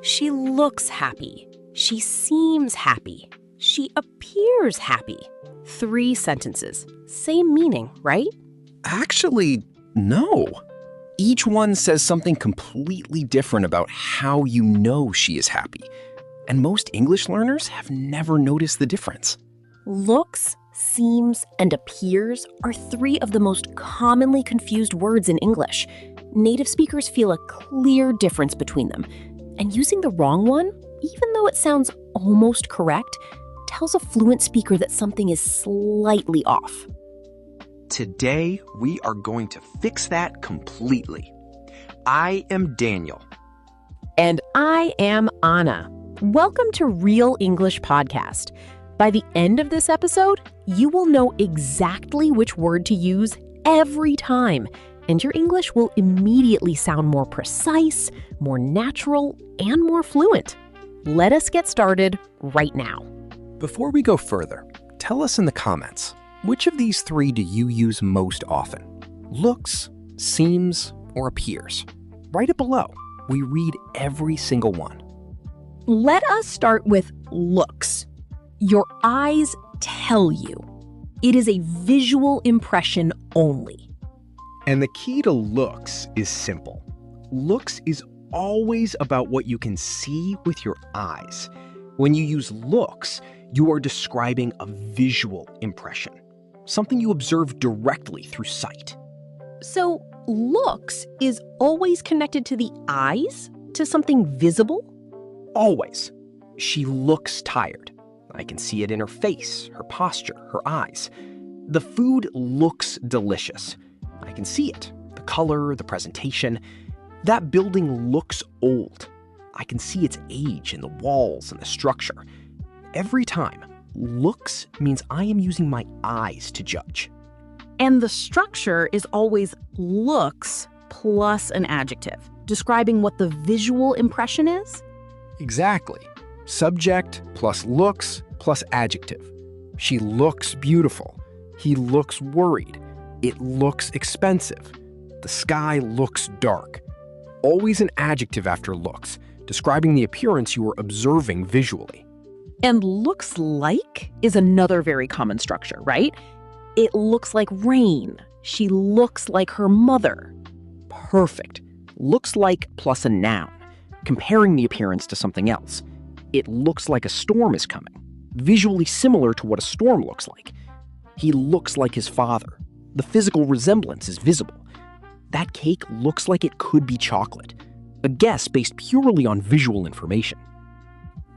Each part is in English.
She looks happy. She seems happy. She appears happy. 3 sentences. Same meaning, right? Actually, no. Each one says something completely different about how you know she is happy. And most English learners have never noticed the difference. Looks, seems, and appears are 3 of the most commonly confused words in English. Native speakers feel a clear difference between them. And using the wrong one, even though it sounds almost correct, tells a fluent speaker that something is slightly off. Today, we are going to fix that completely. I am Daniel. And I am Anna. Welcome to Real English Podcast. By the end of this episode, you will know exactly which word to use every time, and your English will immediately sound more precise, more natural, and more fluent. Let us get started right now. Before we go further, tell us in the comments, which of these 3 do you use most often? Looks, seems, or appears? Write it below. We read every single one. Let us start with looks. Your eyes tell you. It is a visual impression only. And the key to looks is simple. Looks is always about what you can see with your eyes. When you use looks, you are describing a visual impression, something you observe directly through sight. So, looks is always connected to the eyes, to something visible? Always. She looks tired. I can see it in her face, her posture, her eyes. The food looks delicious. I can see it. The color, the presentation. That building looks old. I can see its age in the walls and the structure. Every time, looks means I am using my eyes to judge. And the structure is always looks plus an adjective, describing what the visual impression is? Exactly. Subject plus looks plus adjective. She looks beautiful. He looks worried. It looks expensive. The sky looks dark. Always an adjective after looks, describing the appearance you are observing visually. And looks like is another very common structure, right? It looks like rain. She looks like her mother. Perfect. Looks like plus a noun, comparing the appearance to something else. It looks like a storm is coming, visually similar to what a storm looks like. He looks like his father. The physical resemblance is visible. That cake looks like it could be chocolate, a guess based purely on visual information.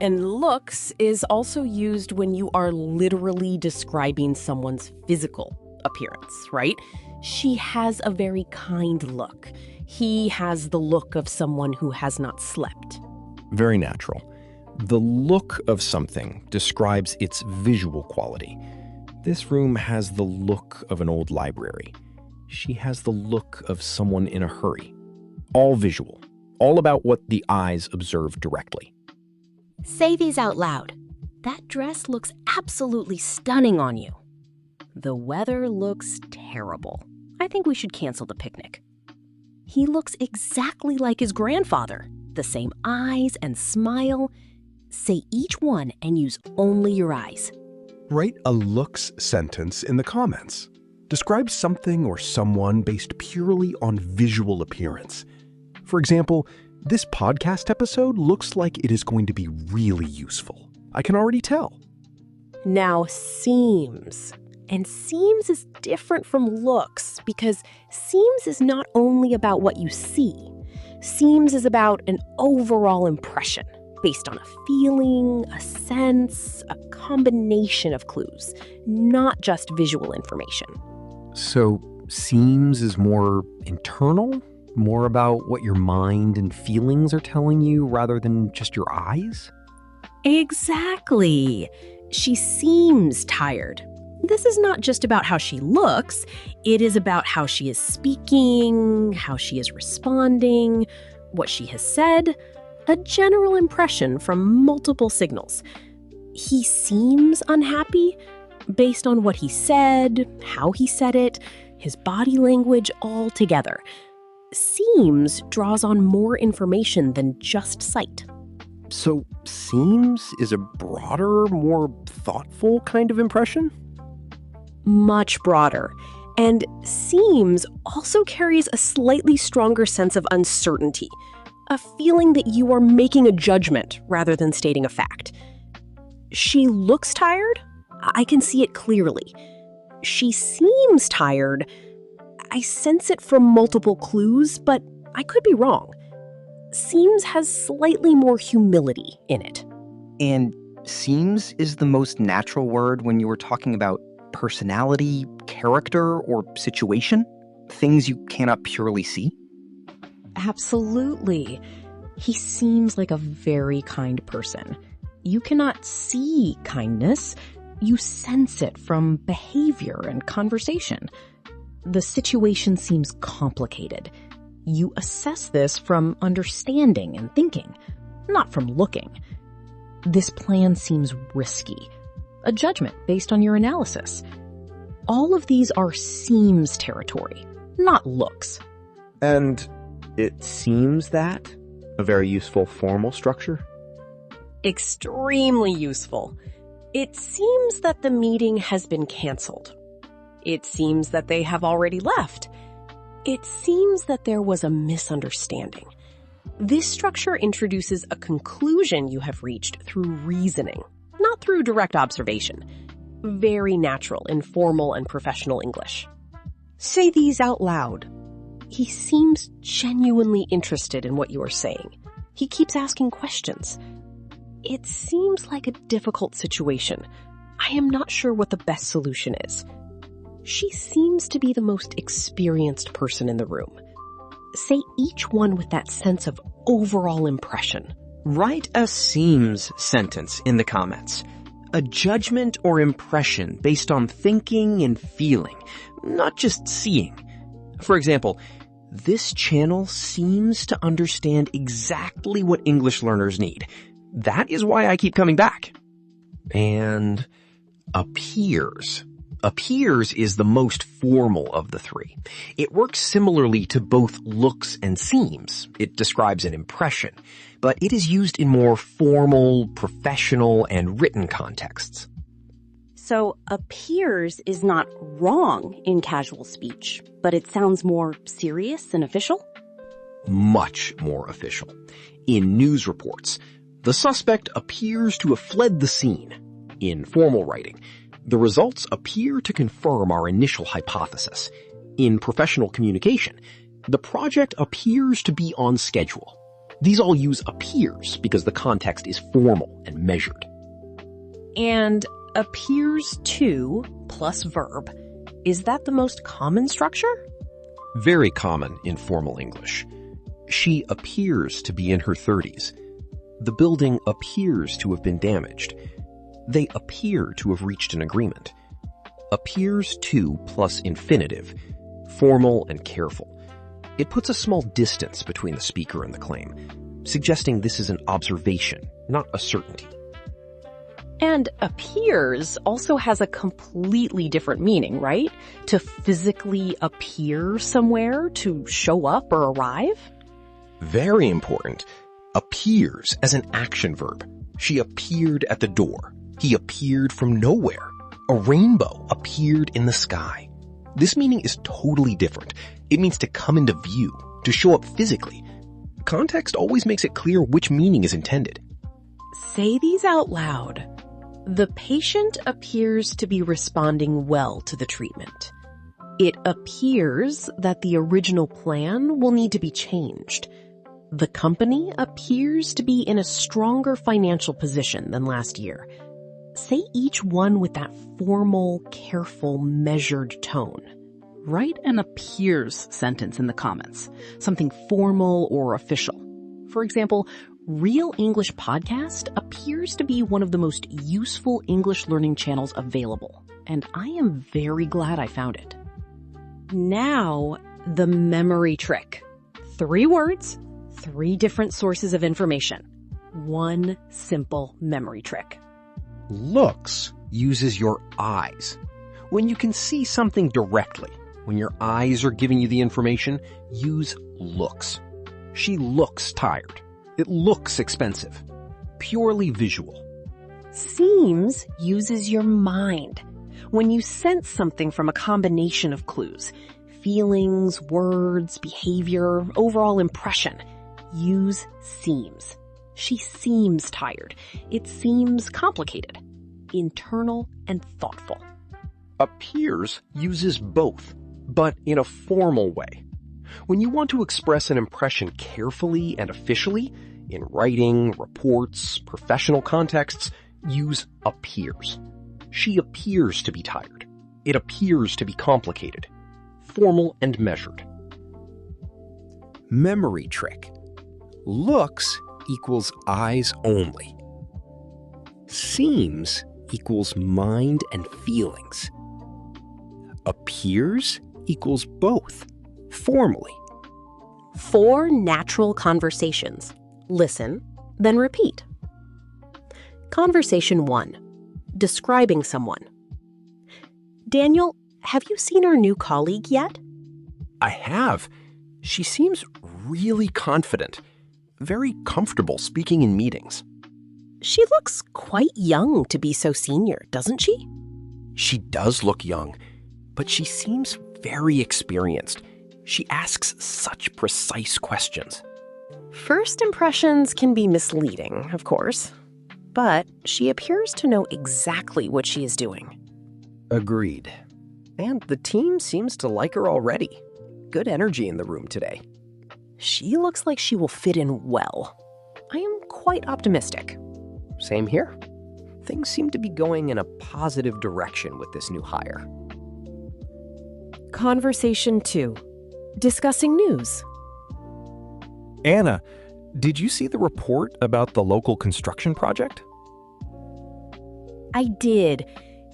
And looks is also used when you are literally describing someone's physical appearance, right? She has a very kind look. He has the look of someone who has not slept. Very natural. The look of something describes its visual quality. This room has the look of an old library. She has the look of someone in a hurry. All visual, all about what the eyes observe directly. Say these out loud. That dress looks absolutely stunning on you. The weather looks terrible. I think we should cancel the picnic. He looks exactly like his grandfather. The same eyes and smile. Say each one and use only your eyes. Write a looks sentence in the comments. Describe something or someone based purely on visual appearance. For example, this podcast episode looks like it is going to be really useful. I can already tell. Now, seems. And seems is different from looks because seems is not only about what you see. Seems is about an overall impression based on a feeling, a sense, a combination of clues, not just visual information. So, seems is more internal? More about what your mind and feelings are telling you rather than just your eyes? Exactly. She seems tired. This is not just about how she looks. It is about how she is speaking, how she is responding, what she has said, a general impression from multiple signals. He seems unhappy based on what he said, how he said it, his body language all together. seems draws on more information than just sight. So, seems is a broader, more thoughtful kind of impression? Much broader. And seems also carries a slightly stronger sense of uncertainty, a feeling that you are making a judgment rather than stating a fact. She looks tired? I can see it clearly. She seems tired. I sense it from multiple clues, but I could be wrong. Seems has slightly more humility in it. And seems is the most natural word when you were talking about personality, character, or situation? Things you cannot purely see? Absolutely. He seems like a very kind person. You cannot see kindness. You sense it from behavior and conversation. The situation seems complicated. You assess this from understanding and thinking, not from looking. This plan seems risky. A judgment based on your analysis. All of these are seems territory, not looks. And it seems that a very useful formal structure? Extremely useful. It seems that the meeting has been canceled. It seems that they have already left. It seems that there was a misunderstanding. This structure introduces a conclusion you have reached through reasoning, not through direct observation. Very natural in formal and professional English. Say these out loud. He seems genuinely interested in what you are saying. He keeps asking questions. It seems like a difficult situation. I am not sure what the best solution is. She seems to be the most experienced person in the room. Say each one with that sense of overall impression. Write a seems sentence in the comments. A judgment or impression based on thinking and feeling, not just seeing. For example, this channel seems to understand exactly what English learners need. That is why I keep coming back. And appears. Appears is the most formal of the three. It works similarly to both looks and seems. It describes an impression, but it is used in more formal, professional, and written contexts. So appears is not wrong in casual speech, but it sounds more serious and official? Much more official. In news reports, the suspect appears to have fled the scene. In formal writing, the results appear to confirm our initial hypothesis. In professional communication, the project appears to be on schedule. These all use appears because the context is formal and measured. And appears to plus verb. Is that the most common structure? Very common in formal English. She appears to be in her 30s. The building appears to have been damaged. They appear to have reached an agreement. Appears to plus infinitive, formal and careful. It puts a small distance between the speaker and the claim, suggesting this is an observation, not a certainty. And appears also has a completely different meaning, right? To physically appear somewhere, to show up or arrive? Very important. Appears as an action verb. She appeared at the door. He appeared from nowhere. A rainbow appeared in the sky. This meaning is totally different. It means to come into view, to show up physically. Context always makes it clear which meaning is intended. Say these out loud. The patient appears to be responding well to the treatment. It appears that the original plan will need to be changed. The company appears to be in a stronger financial position than last year. Say each one with that formal, careful, measured tone. Write an appears sentence in the comments, something formal or official. For example, Real English Podcast appears to be one of the most useful English learning channels available, and I am very glad I found it. Now, the memory trick. 3 words, 3 different sources of information. One simple memory trick. Looks uses your eyes. When you can see something directly, When your eyes are giving you the information, use looks. She looks tired. It looks expensive. Purely visual. Seems uses your mind. When you sense something from a combination of clues, feelings, words, behavior, overall impression, use seems. She seems tired. It seems complicated, internal and thoughtful. Appears uses both, but in a formal way. When you want to express an impression carefully and officially, in writing, reports, professional contexts, use appears. She appears to be tired. It appears to be complicated. Formal and measured. Memory trick. Looks equals eyes only. Seems equals mind and feelings. Appears equals both, formally. 4 natural conversations. Listen, then repeat. Conversation 1. Describing someone. Daniel, have you seen our new colleague yet? I have. She seems really confident, very comfortable speaking in meetings. She looks quite young to be so senior, doesn't she? She does look young, but she seems very experienced. She asks such precise questions. First impressions can be misleading, of course, but she appears to know exactly what she is doing. Agreed. And the team seems to like her already. Good energy in the room today. She looks like she will fit in well. I am quite optimistic. Same here. Things seem to be going in a positive direction with this new hire. Conversation 2. Discussing news. Anna, did you see the report about the local construction project? I did.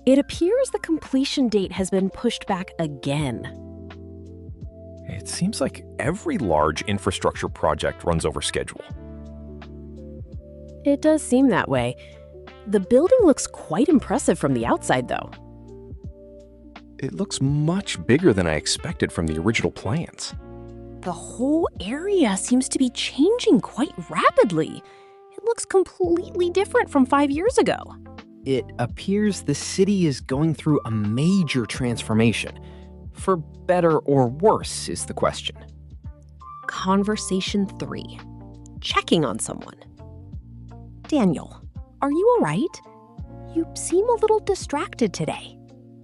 It appears the completion date has been pushed back again. It seems like every large infrastructure project runs over schedule. It does seem that way. The building looks quite impressive from the outside, though. It looks much bigger than I expected from the original plans. The whole area seems to be changing quite rapidly. It looks completely different from 5 years ago. It appears the city is going through a major transformation. For better or worse is the question. Conversation 3. Checking on someone. Daniel, are you all right? You seem a little distracted today.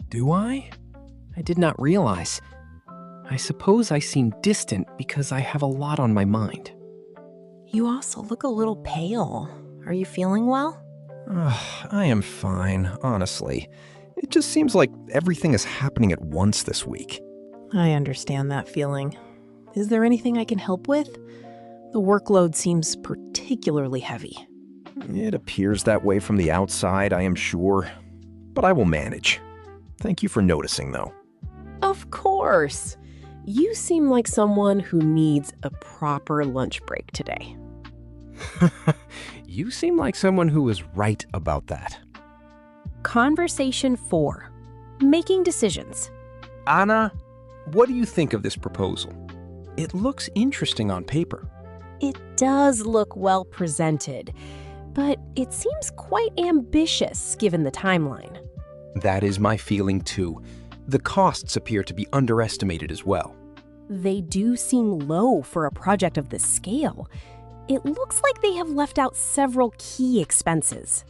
Do I? I did not realize. I suppose I seem distant because I have a lot on my mind. You also look a little pale. Are you feeling well? I am fine, honestly. It just seems like everything is happening at once this week. I understand that feeling. Is there anything I can help with? The workload seems particularly heavy. It appears that way from the outside, I am sure. But I will manage. Thank you for noticing, though. Of course. You seem like someone who needs a proper lunch break today. You seem like someone who is right about that. Conversation 4. Making decisions. Anna, what do you think of this proposal? It looks interesting on paper. It does look well presented, but it seems quite ambitious given the timeline. That is my feeling too. The costs appear to be underestimated as well. They do seem low for a project of this scale. It looks like they have left out several key expenses.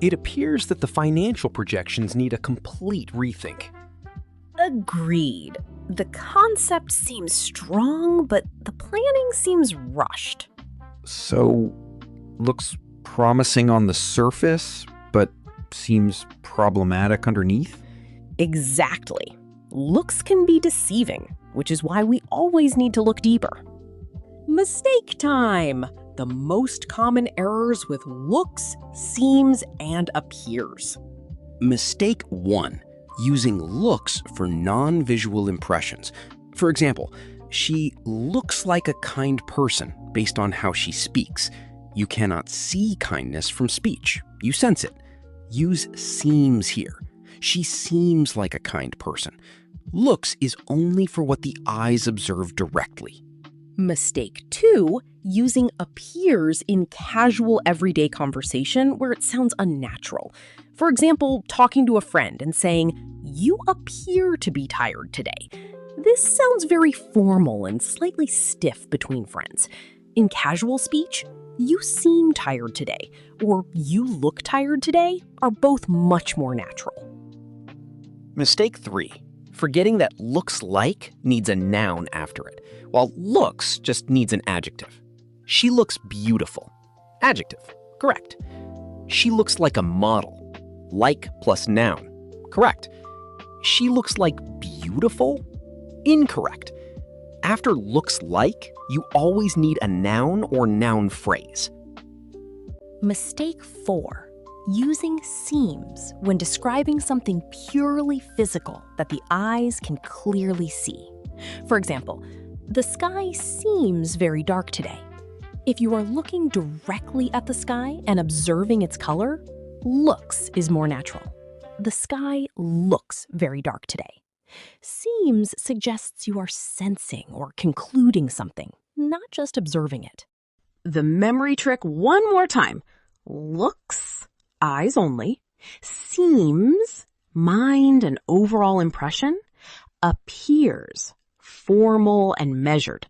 It appears that the financial projections need a complete rethink. Agreed. The concept seems strong, but the planning seems rushed. So, looks promising on the surface, but seems problematic underneath? Exactly. Looks can be deceiving, which is why we always need to look deeper. Mistake time! The most common errors with looks, seems, and appears. Mistake 1. Using looks for non-visual impressions. For example, she looks like a kind person based on how she speaks. You cannot see kindness from speech. You sense it. Use seems here. She seems like a kind person. Looks is only for what the eyes observe directly. Mistake 2, using appears in casual everyday conversation where it sounds unnatural. For example, talking to a friend and saying, "You appear to be tired today." This sounds very formal and slightly stiff between friends. In casual speech, "You seem tired today," or "You look tired today," are both much more natural. Mistake 3, forgetting that looks like needs a noun after it, while looks just needs an adjective. She looks beautiful. Adjective, correct. She looks like a model. Like plus noun, correct. She looks like beautiful? Incorrect. After looks like, you always need a noun or noun phrase. Mistake 4, using seems when describing something purely physical that the eyes can clearly see. For example, "The sky seems very dark today." If you are looking directly at the sky and observing its color, looks is more natural. "The sky looks very dark today." Seems suggests you are sensing or concluding something, not just observing it. The memory trick one more time. Looks, eyes only. Seems, mind and overall impression. Appears, formal and measured.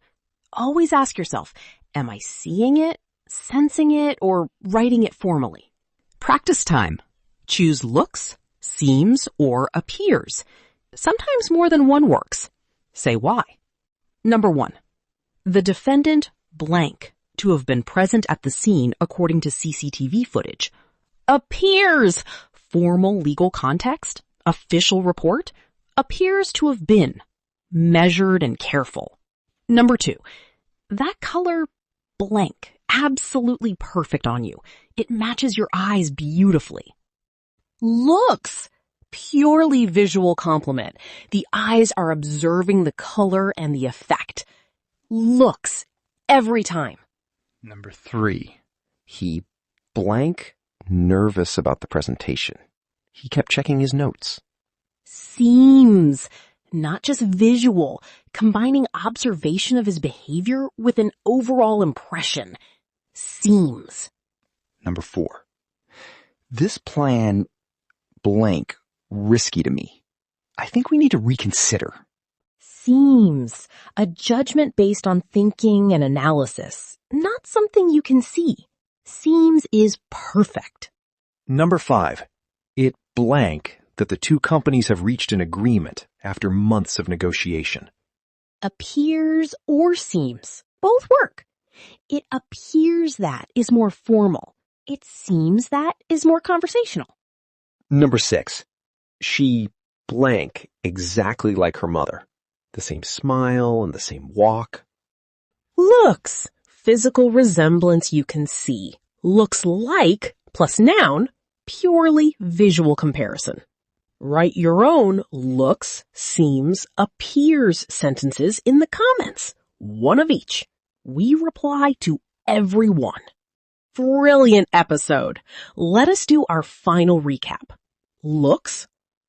Always ask yourself, am I seeing it, sensing it, or writing it formally? Practice time. Choose looks, seems, or appears. Sometimes more than one works. Say why. Number 1. The defendant blank to have been present at the scene according to CCTV footage. Appears, formal legal context, official report, appears to have been, measured and careful. Number 2. That color blank, absolutely perfect on you. It matches your eyes beautifully. Looks, purely visual compliment. The eyes are observing the color and the effect. Looks, every time. Number 3, he blank nervous about the presentation. He kept checking his notes. Seems, not just visual, combining observation of his behavior with an overall impression. Seems. Number 4, this plan blank risky to me. I think we need to reconsider. Seems, a judgment based on thinking and analysis, not something you can see. Seems is perfect. Number 5, it blank that the two companies have reached an agreement after months of negotiation. Appears or seems, both work. It appears that is more formal. It seems that is more conversational. Number 6, she blank exactly like her mother. The same smile and the same walk. Looks, physical resemblance you can see. Looks like, plus noun, purely visual comparison. Write your own looks, seems, appears sentences in the comments. One of each. We reply to every one. Brilliant episode. Let us do our final recap. Looks,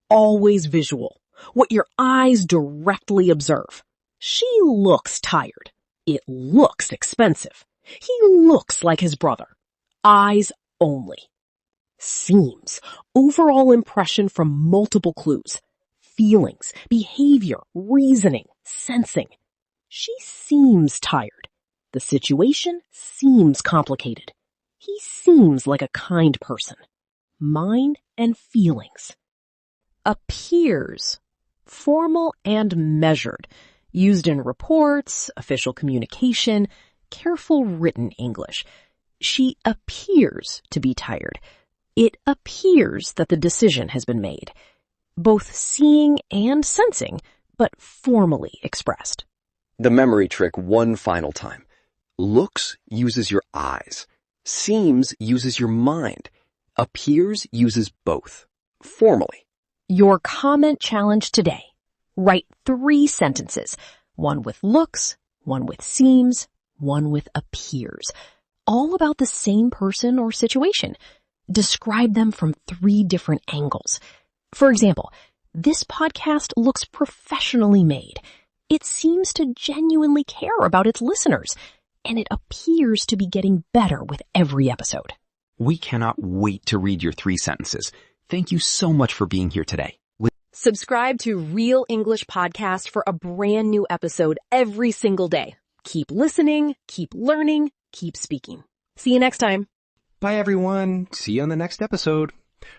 always visual. What your eyes directly observe. She looks tired. It looks expensive. He looks like his brother. Eyes only. Seems, overall impression from multiple clues. Feelings, behavior, reasoning, sensing. She seems tired. The situation seems complicated. He seems like a kind person. Mind and feelings. Appears, formal and measured, used in reports, official communication, careful written English. She appears to be tired. It appears that the decision has been made. Both seeing and sensing, but formally expressed. The memory trick one final time. Looks uses your eyes. Seems uses your mind. Appears uses both. Formally. Your comment challenge today. Write 3 sentences. One with looks, one with seems, one with appears. All about the same person or situation. Describe them from 3 different angles. For example, This podcast looks professionally made. It seems to genuinely care about its listeners, and it appears to be getting better with every episode. We cannot wait to read your 3 sentences. Thank you so much for being here today. Subscribe to Real English Podcast for a brand new episode every single day. Keep listening, keep learning, keep speaking. See you next time. Bye, everyone. See you on the next episode.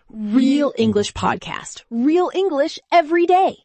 Real English Podcast. Real English every day.